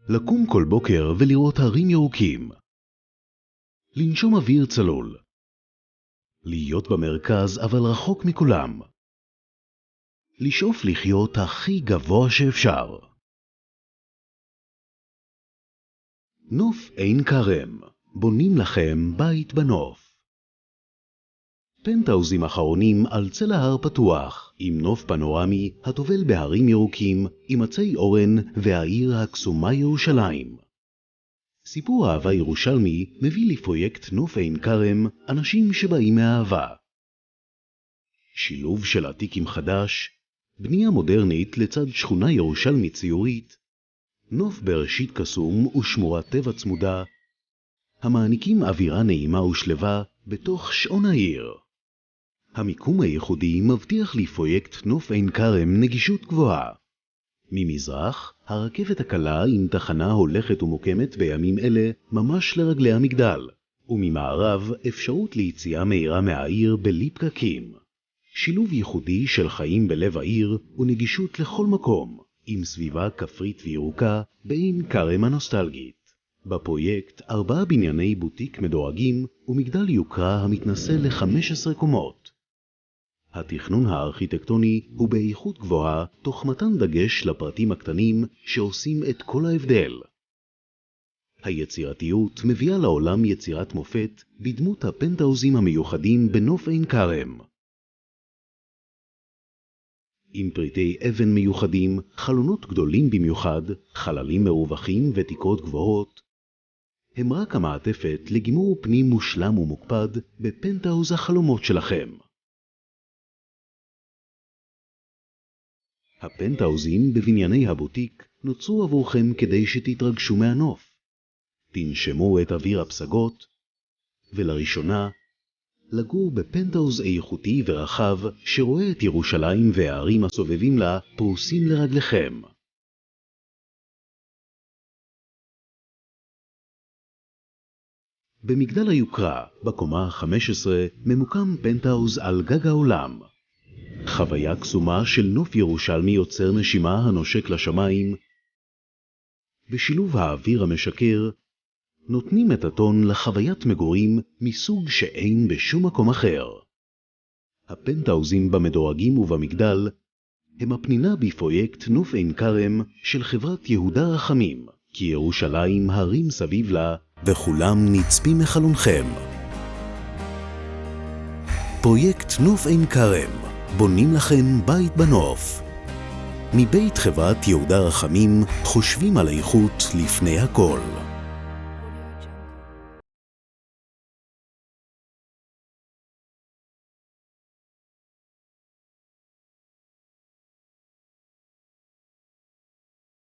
לקום כל בוקר ולראות הרים ירוקים. לנשום אוויר צלול. להיות במרכז אבל רחוק מכולם. לשאוף לחיות הכי גבוה שאפשר. נוף עין כרם, בונים לכם בית בנוף. פנטהאוזים אחרונים על צל ההר פתוח, עם נוף פנורמי הטובל בהרים ירוקים, עם עצי אורן והעיר הקסומה ירושלים. סיפור אהבה ירושלמי מביא לפרויקט נוף עין כרם אנשים שבאים מאהבה. שילוב של עתיק עם חדש, בנייה מודרנית לצד שכונה ירושלמית ציורית, נוף בראשית קסום ושמורת טבע צמודה, המעניקים אווירה נעימה ושלווה בתוך שעון העיר. המיקום הייחודי מבטיח לפרויקט נוף עין כרם נגישות גבוהה. ממזרח, הרכבת הקלה עם תחנה הולכת ומוקמת בימים אלה ממש לרגלי המגדל, וממערב אפשרות ליציאה מהירה מהעיר בלי פקקים. שילוב ייחודי של חיים בלב העיר ונגישות לכל מקום, עם סביבה כפרית וירוקה בעין כרם הנוסטלגית. בפרויקט 4 בנייני בוטיק מדורגים ומגדל יוקרה המתנסה ל-15 קומות. התכנון הארכיטקטוני הוא באיכות גבוהה תוך מתן דגש לפרטים הקטנים שעושים את כל ההבדל. היצירתיות מביאה לעולם יצירת מופת בדמות הפנטהאוזים המיוחדים בנוף עין כרם. עם פריטי אבן מיוחדים, חלונות גדולים במיוחד, חללים מרווחים ותקרות גבוהות, הם רק המעטפת לגימור פנים מושלם ומוקפד בפנטהאוז החלומות שלכם. הפנטהאוזים בבנייני הבוטיק נוצרו עבורכם כדי שתתרגשו מהנוף. תנשמו את אוויר הפסגות, ולראשונה, לגור בפנטהאוז איכותי ורחב שרואה את ירושלים והערים הסובבים לה פרוסים לרגליכם. במגדל היוקרה, בקומה ה-15, ממוקם פנטהאוז על גג העולם. חוויה קסומה של נוף ירושלמי יוצר נשימה הנושק לשמיים, ושילוב האוויר המשקר, נותנים את הטון לחוויית מגורים מסוג שאין בשום מקום אחר. הפנטהאוזים במדורגים ובמגדל הם הפנינה בפרויקט נוף עין כרם של חברת יהודה רחמים, כי ירושלים הרים סביב לה וכולם נצפים מחלונכם. פרויקט נוף עין כרם, בונים לכם בית בנוף. מבית חברת יהודה רחמים חושבים על איכות לפני הכל.